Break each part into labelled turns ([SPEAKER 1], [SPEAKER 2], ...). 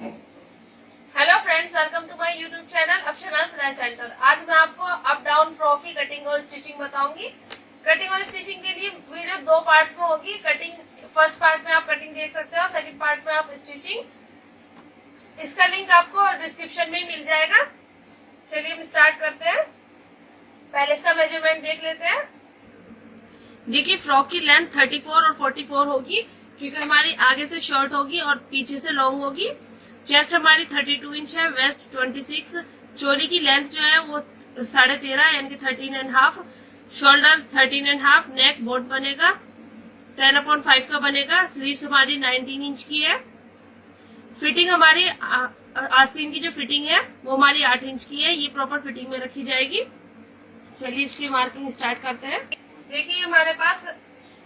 [SPEAKER 1] Hello friends, welcome to my YouTube channel Afshana Silai centre. आज मैं आपको अप डाउन फ्रॉक की कटिंग और स्टिचिंग बताऊंगी। कटिंग और स्टिचिंग के लिए वीडियो दो पार्ट्स में होगी। कटिंग फर्स्ट पार्ट में आप कटिंग देख सकते हो, सेकंड पार्ट में आप स्टिचिंग। इसका लिंक आपको डिस्क्रिप्शन में मिल जाएगा। चलिए हम स्टार्ट करते हैं। पहले इसका मेजरमेंट देख लेते हैं। देखिए, फ्रॉक की लेंथ 34 और 44 होगी, क्योंकि हमारी आगे से शॉर्ट होगी और पीछे से लॉन्ग होगी। चेस्ट हमारी 32 इंच है, वेस्ट 26। चोली की लेंथ जो है वो 13.5 यानी कि 13.5। शोल्डर 13.5। नेक बोट बनेगा 10/5 का बनेगा। स्लीव्स हमारी 19 इंच की है। फिटिंग हमारी आस्तीन की जो फिटिंग है वो हमारी 8 इंच की है। ये प्रॉपर फिटिंग में रखी जाएगी। चलिए इसकी मार्किंग स्टार्ट करते हैं। देखिए हमारे पास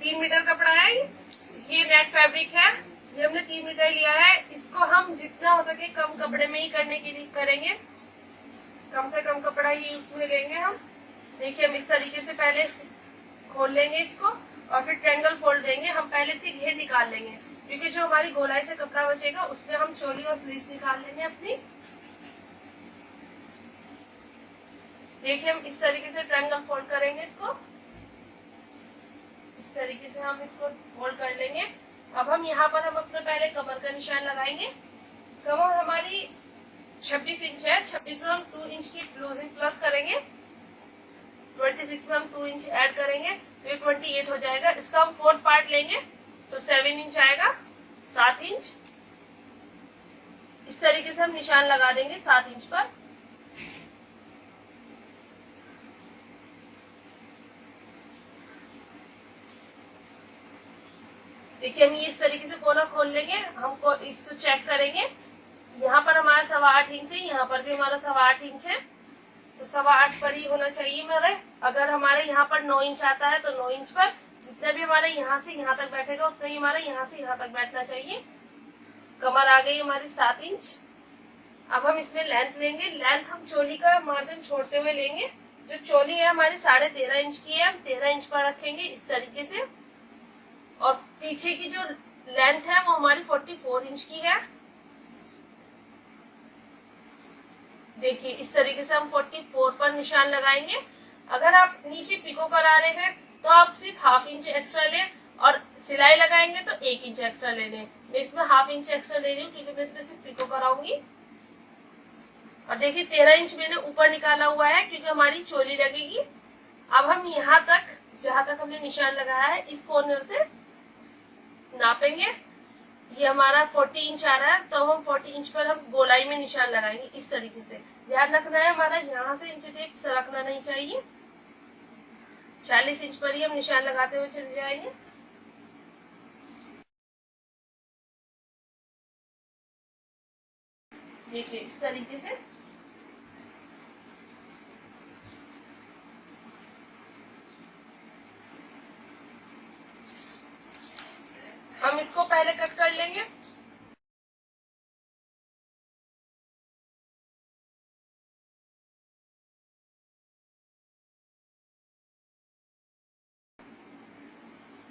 [SPEAKER 1] 3 मीटर कपड़ा है। ये नेट फैब्रिक है। ये हमने 3 मीटर लिया है। इसको हम जितना हो सके कम कपड़े में ही करने के लिए करेंगे। कम से कम कपड़ा ही यूज में लेंगे हम। देखिए हम इस तरीके से पहले खोल लेंगे इसको और फिर ट्रायंगल फोल्ड देंगे। हम पहले इसकी घेर निकाल लेंगे, क्योंकि जो हमारी गोलाई से कपड़ा बचेगा उसमें हम चोली और स्लीव्स निकाल लेंगे अपनी। देखिए हम इस तरीके से ट्रायंगल फोल्ड करेंगे इसको। इस तरीके से हम इसको फोल्ड कर लेंगे। अब हम यहाँ पर हम अपने पहले कमर का निशान लगाएंगे। कमर हमारी 26 इंच है। 26 में हम 2 इंच की क्लोजिंग प्लस करेंगे। 26 में हम 2 इंच ऐड करेंगे तो ये 28 हो जाएगा। इसका हम फोर्थ पार्ट लेंगे तो 7 इंच आएगा, 7 इंच। इस तरीके से हम निशान लगा देंगे 7 इंच पर। देखिए हम ये इस तरीके से कोना खोल लेंगे। हमको इसको चेक करेंगे। यहाँ पर हमारा 8.25 इंच है, यहाँ पर भी हमारा 8.25 इंच है, तो 8.25 पर ही होना चाहिए मेरे। अगर हमारे यहाँ पर 9 इंच आता है तो 9 इंच पर जितना भी हमारे यहाँ से यहाँ तक बैठेगा उतना ही हमारा यहाँ से यहाँ तक बैठना चाहिए। कमर आ गई हमारी 7 इंच। अब हम इसमें लेंथ लेंगे। लेंथ हम चोली का मार्जिन छोड़ते हुए लेंगे। जो चोली है हमारी 13.5 इंच की है, हम 13 इंच पर रखेंगे इस तरीके से। और पीछे की जो लेंथ है वो हमारी 44 इंच की है। देखिए इस तरीके से हम 44 पर निशान लगाएंगे। अगर आप नीचे पिको करा रहे हैं तो आप सिर्फ 1/2 इंच एक्स्ट्रा लें, और सिलाई लगाएंगे तो 1 इंच एक्स्ट्रा ले लें। मैं इसमें 1/2 इंच एक्स्ट्रा ले रही हूँ क्योंकि मैं इसमें सिर्फ पिको कराऊंगी। और देखिए 13 इंच मैंने ऊपर निकाला हुआ है क्योंकि हमारी चोली लगेगी। अब हम यहाँ तक जहां तक हमने निशान लगाया है इस कॉर्नर से नापेंगे। ये हमारा 40 इंच आ रहा है, तो हम 40 इंच पर हम गोलाई में निशान लगाएंगे इस तरीके से। ध्यान रखना है हमारा यहाँ से इंच टेप सरकना नहीं चाहिए। 40 इंच पर ही हम निशान लगाते हुए चले जाएंगे। देखिए इस तरीके से। हम इसको पहले कट कर लेंगे।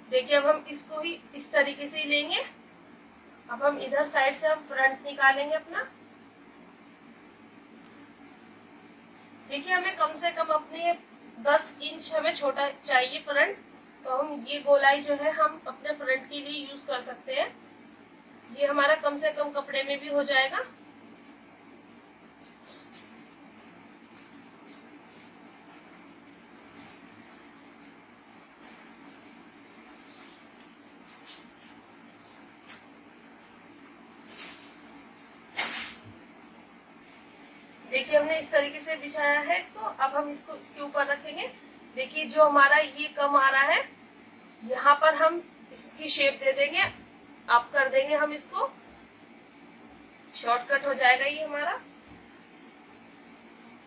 [SPEAKER 1] देखिए अब हम इसको ही इस तरीके से ही लेंगे। अब हम इधर साइड से हम फ्रंट निकालेंगे अपना। देखिए हमें कम से कम अपने 10 इंच हमें छोटा चाहिए फ्रंट, तो हम ये गोलाई जो है हम अपने फ्रंट के लिए यूज कर सकते हैं। ये हमारा कम से कम कपड़े में भी हो जाएगा। देखिए हमने इस तरीके से बिछाया है इसको। अब हम इसको इसके ऊपर रखेंगे। देखिए जो हमारा ये कम आ रहा है यहाँ पर हम इसकी शेप दे देंगे, अप कर देंगे हम इसको। शॉर्टकट हो जाएगा ये हमारा।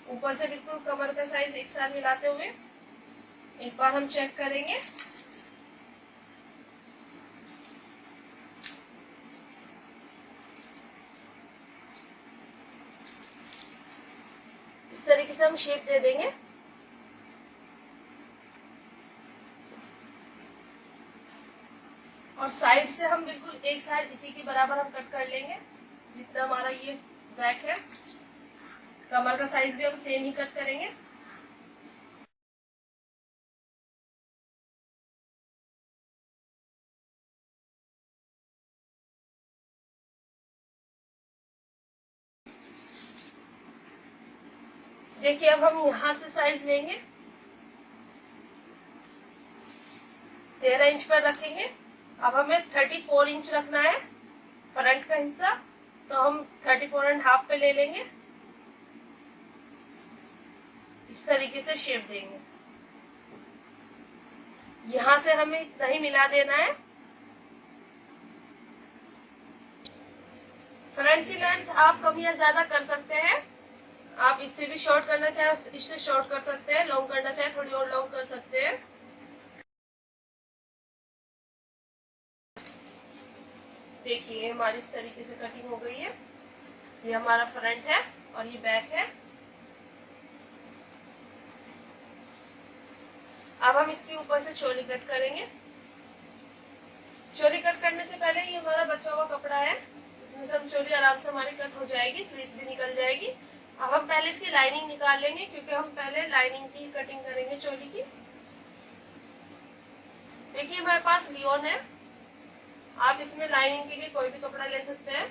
[SPEAKER 1] ऊपर से बिल्कुल कमर का साइज एक साथ मिलाते हुए एक बार हम चेक करेंगे। इस तरीके से हम शेप दे देंगे। और साइड से हम बिल्कुल एक साइड इसी के बराबर हम कट कर लेंगे। जितना हमारा ये बैक है। कमर का साइज भी हम सेम ही कट करेंगे। देखिए अब हम यहाँ से साइज लेंगे, 13 इंच पर रखेंगे। अब हमें 34 इंच रखना है फ्रंट का हिस्सा, तो हम 34.5 पे ले लेंगे। इस तरीके से शेप देंगे। यहां से हमें इतना ही मिला देना है। फ्रंट की लेंथ आप कम या ज्यादा कर सकते हैं। आप इससे भी शॉर्ट करना चाहे इससे शॉर्ट कर सकते हैं, लॉन्ग करना चाहे थोड़ी और लॉन्ग कर सकते हैं। देखिए हमारी इस तरीके से कटिंग हो गई है। ये हमारा फ्रंट है और ये बैक है। अब हम इसके ऊपर से चोली कट करेंगे। चोली कट करने से पहले ये हमारा बचा हुआ कपड़ा है, इसमें से हम चोली आराम से हमारी कट हो जाएगी, स्लीव्स भी निकल जाएगी। अब हम पहले इसकी लाइनिंग निकाल लेंगे, क्योंकि हम पहले लाइनिंग की कटिंग करेंगे चोली की। देखिए हमारे पास लियोन है, आप इसमें लाइनिंग के लिए कोई भी कपड़ा ले सकते हैं।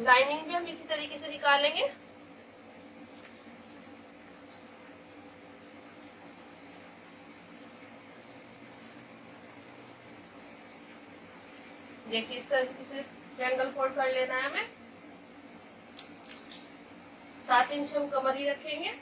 [SPEAKER 1] लाइनिंग भी हम इसी तरीके से निकालेंगे। देखिए इस तरीके से ट्रायंगल फोल्ड कर लेना है हमें। 7 इंच हम कमर ही रखेंगे।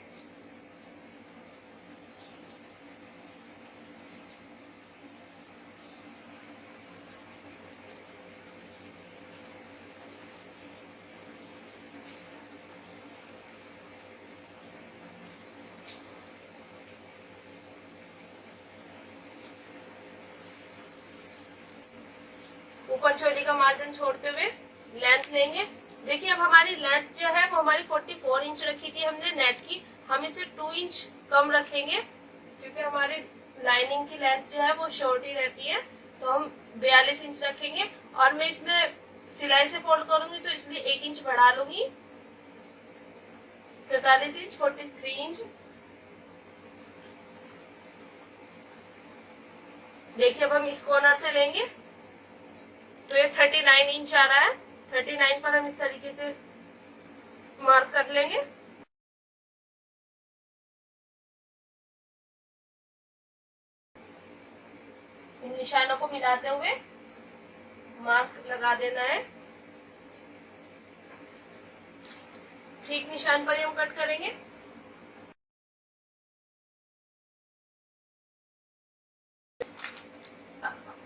[SPEAKER 1] ऊपर चोली का मार्जिन छोड़ते हुए लेंथ लेंगे। देखिए अब हमारी लेंथ जो है वो हमारी 44 इंच रखी थी हमने नेट की, हम इसे 2 इंच कम रखेंगे, क्योंकि हमारी लाइनिंग की लेंथ जो है वो शॉर्ट ही रहती है। तो हम 42 इंच रखेंगे, और मैं इसमें सिलाई से फोल्ड करूंगी तो इसलिए 1 इंच बढ़ा लूंगी। 43 इंच, 43 इंच। देखिए अब हम इस कॉर्नर से लेंगे तो ये 39 इंच आ रहा है। 39 पर हम इस तरीके से मार्क कर लेंगे। इन निशानों को मिलाते हुए मार्क लगा देना है। ठीक निशान पर ही हम कट करेंगे।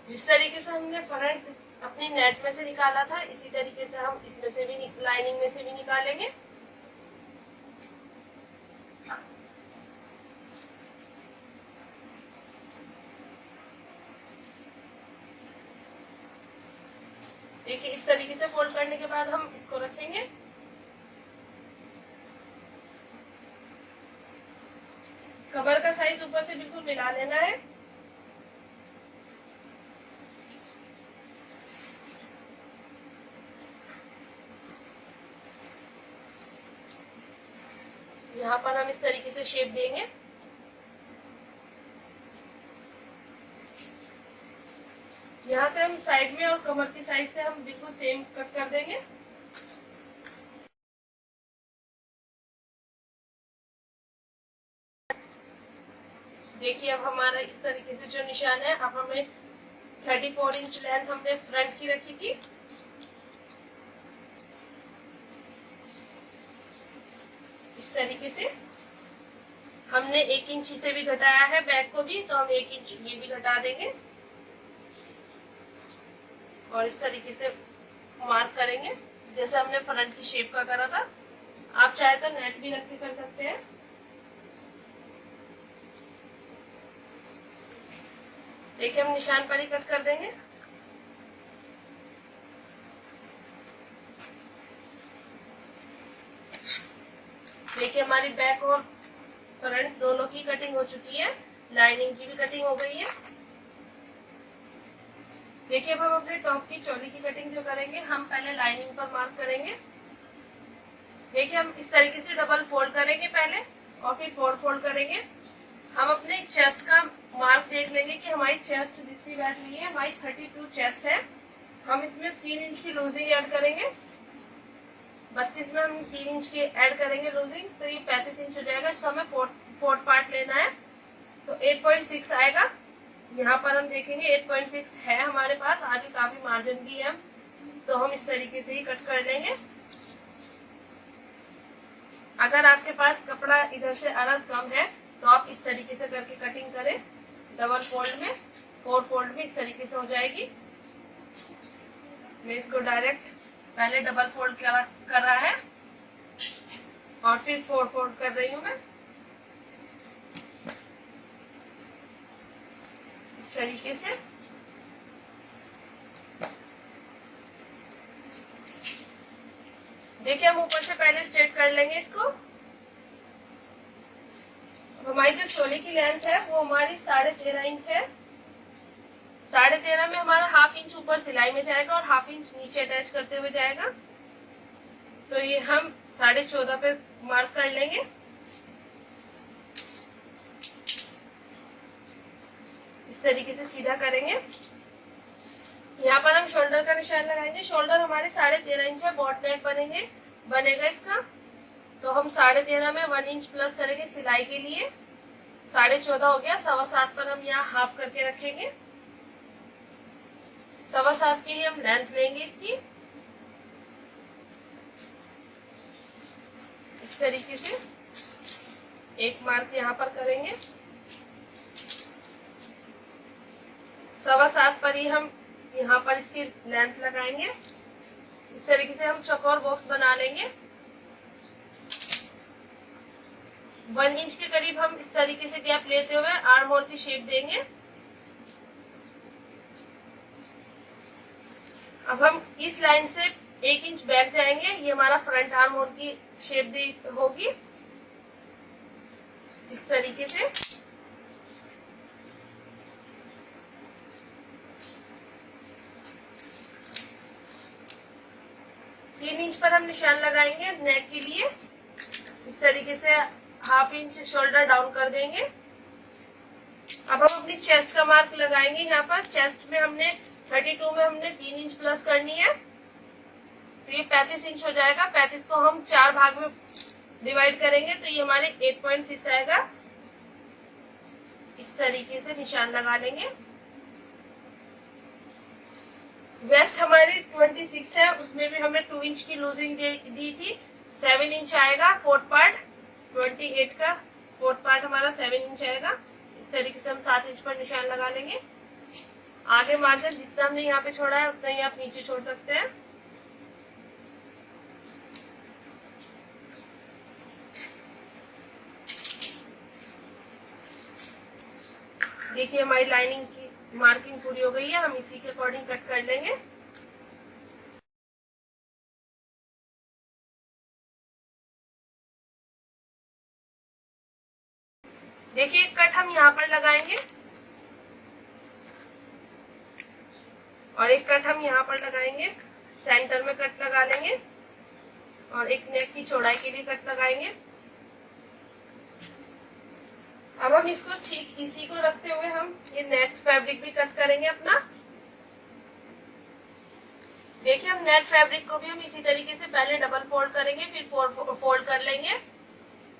[SPEAKER 1] जिस तरीके से हमने फ्रंट अपनी नेट में से निकाला था, इसी तरीके से हम इसमें से भी लाइनिंग में से भी निकालेंगे। देखिए इस तरीके से फोल्ड करने के बाद हम इसको रखेंगे। कमर का साइज ऊपर से बिल्कुल मिला लेना है। यहाँ पर हम इस तरीके से शेप देंगे। यहाँ से हम साइड में और कमर की साइज से हम बिल्कुल सेम कट कर देंगे। देखिए अब हमारा इस तरीके से जो निशान है, अब हमें 34 इंच लेंथ हमने फ्रंट की रखी थी, इस तरीके से हमने 1 इंच से भी घटाया है बैक को भी, तो हम 1 इंच ये भी घटा देंगे और इस तरीके से मार्क करेंगे जैसे हमने फ्रंट की शेप का करा था। आप चाहे तो नेट भी रख के कर सकते हैं। देखिए हम निशान पर ही कट कर देंगे। देखिए हमारी बैक और फ्रंट दोनों की कटिंग हो चुकी है, लाइनिंग की भी कटिंग हो गई है। देखिए अब हम अपने टॉप की चोली की कटिंग जो करेंगे, हम पहले लाइनिंग पर मार्क करेंगे। देखिए हम इस तरीके से डबल फोल्ड करेंगे पहले और फिर फोर फोल्ड करेंगे। हम अपने चेस्ट का मार्क देख लेंगे कि हमारी चेस्ट जितनी बैठ रही है, हमारी 32 चेस्ट है। हम इसमें 3 इंच की लूजिंग ऐड करेंगे। 32 में हम 3 इंच की ऐड करेंगे लूजिंग, तो ये 35 इंच हो जाएगा। इसको हमें फोर्थ पार्ट लेना है, तो 8.6 आएगा। यहाँ पर हम देखेंगे 8.6 है हमारे पास, आगे काफी मार्जिन भी है, तो हम इस तरीके से ही कट कर लेंगे। अगर आपके पास कपड़ा इधर से अरस कम है तो आप इस तरीके से करके कटिंग करें। डबल फोल्ड में, 4 फोल्ड में इस तरीके से हो जाएगी। मैं इसको डायरेक्ट पहले डबल फोल्ड कर रहा है और फिर 4 फोल्ड कर रही हूं मैं इस तरीके से। देखिए हम ऊपर से पहले स्ट्रेट कर लेंगे इसको। हमारी जो चोली की लेंथ है वो हमारी 13.5 इंच है। 13.5 में हमारा हाफ इंच ऊपर सिलाई में जाएगा और हाफ इंच नीचे अटैच करते हुए जाएगा, तो ये हम 14.5 पे मार्क कर लेंगे। इस तरीके से सीधा करेंगे। यहाँ पर हम शोल्डर का निशान लगाएंगे। शोल्डर हमारे 13.5 इंच है, बॉट नेक बनेगा इसका, तो हम 13.5 में 1 इंच प्लस करेंगे सिलाई के लिए। 14.5 हो गया। 7.25 पर हम यहाँ हाफ करके रखेंगे। 7.25 के लिए हम लेंथ लेंगे इसकी इस तरीके से। एक मार्क यहाँ पर करेंगे। 7.25 पर ही हम यहाँ पर इसकी लेंथ लगाएंगे। इस तरीके से हम चौकोर बॉक्स बना लेंगे। 1 इंच के करीब हम इस तरीके से गैप लेते हुए आर्म होल की शेप देंगे। अब हम इस लाइन से 1 इंच बैक जाएंगे। ये हमारा फ्रंट आर्म होल की शेप होगी इस तरीके से। तीन इंच पर हम निशान लगाएंगे नेक के लिए। इस तरीके से हाफ इंच शोल्डर डाउन कर देंगे। अब हम अपनी चेस्ट का मार्क लगाएंगे। यहाँ पर चेस्ट में हमने 32 में हमने 3 इंच प्लस करनी है, तो ये 35 इंच हो जाएगा। 35 को हम 4 भाग में डिवाइड करेंगे, तो ये हमारे 8.6 आएगा। इस तरीके से निशान लगा लेंगे। वेस्ट हमारी 26 है, उसमें भी हमने 2 इंच की लूजिंग दी थी। 7 इंच आएगा फोर्थ पार्ट। 28 का फोर्थ पार्ट हमारा 7 इंच आएगा। इस तरीके से हम 7 इंच पर निशान लगा लेंगे। आगे मार्जिन जितना हमने यहाँ पे छोड़ा है उतना ही आप नीचे छोड़ सकते हैं। देखिए हमारी लाइनिंग की मार्किंग पूरी हो गई है। हम इसी के अकॉर्डिंग कट कर लेंगे। देखिए एक कट हम यहाँ पर लगाएंगे और एक कट हम यहाँ पर लगाएंगे। सेंटर में कट लगा लेंगे और एक नेक की चौड़ाई के लिए कट लगाएंगे। अब हम इसको ठीक इसी को रखते हुए हम ये नेट फैब्रिक भी कट करेंगे अपना। देखिए हम नेट फैब्रिक को भी हम इसी तरीके से पहले डबल फोल्ड करेंगे, फिर फोल्ड कर लेंगे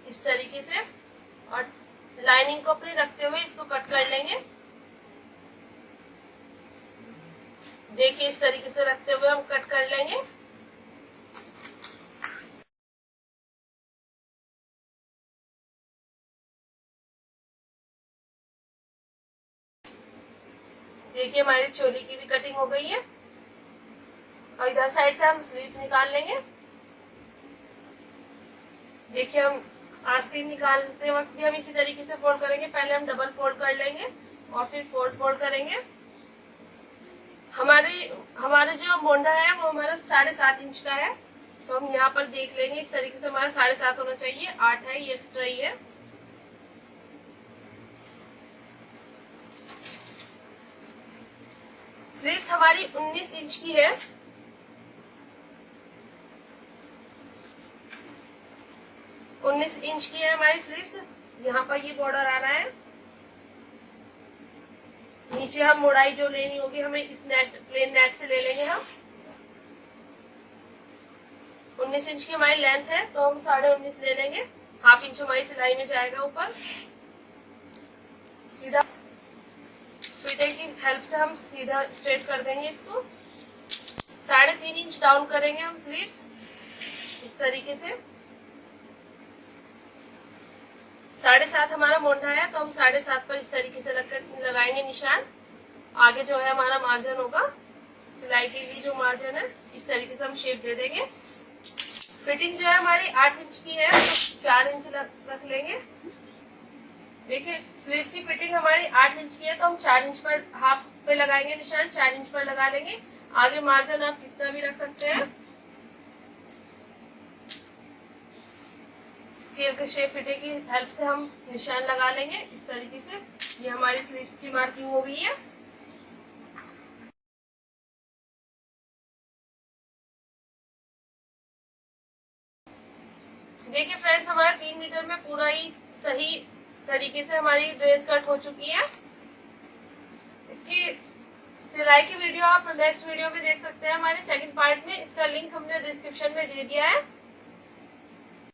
[SPEAKER 1] इस तरीके से और लाइनिंग को अपनी रखते हुए इसको कट कर लेंगे। देखिए इस तरीके से रखते हुए हम कट कर लेंगे। देखिए हमारी चोली की भी कटिंग हो गई है और इधर साइड से हम स्लीव्स निकाल लेंगे। देखिए हम आस्तीन निकालते वक्त भी हम इसी तरीके से फोल्ड करेंगे। पहले हम डबल फोल्ड कर लेंगे और फिर फोल्ड करेंगे। हमारा जो मोंढा है वो हमारा 7.5 इंच का है, तो हम यहाँ पर देख लेंगे। इस तरीके से हमारा 7.5 होना चाहिए। 8 है, ये एक्स्ट्रा ही है। स्लीव्स हमारी 19 इंच की है। उन्नीस इंच की है हमारी स्लीव्स। यहाँ पर ये बॉर्डर आ रहा है। नीचे हम मोड़ाई जो लेनी होगी हमें इस नेट, प्लेन नेट से ले लेंगे हम। 19 इंच की हमारी लेंथ है तो हम 19.5 ले लेंगे। हाफ इंच हमारी सिलाई में जाएगा ऊपर। सीधा फीते की हेल्प से हम सीधा स्ट्रेट कर देंगे इसको। 3.5 इंच डाउन करेंगे हम स्लीव्स इस तरीके से। 7.5 हमारा मोंढा है तो हम 7.5 पर इस तरीके से लगाएंगे निशान। आगे जो है हमारा मार्जिन होगा, सिलाई के लिए जो मार्जिन है, इस तरीके से हम शेप दे देंगे। फिटिंग जो है हमारी 8 इंच की है तो 4 इंच रख लेंगे। देखिए स्लीव्स की फिटिंग हमारी 8 इंच की है तो हम 4 इंच पर हाफ पे लगाएंगे निशान, 4 इंच पर लगा लेंगे। आगे मार्जिन आप कितना भी रख सकते हैं। स्केल के शेप फिटिंग की हेल्प से हम निशान लगा लेंगे इस तरीके से। ये हमारी स्लीव्स की मार्किंग हो गई है। देखिए फ्रेंड्स, हमारा 3 मीटर में पूरा ही सही तरीके से हमारी ड्रेस कट हो चुकी है। इसकी सिलाई की वीडियो आप नेक्स्ट वीडियो में देख सकते हैं हमारे सेकंड पार्ट में। इसका लिंक हमने डिस्क्रिप्शन में दे दिया है।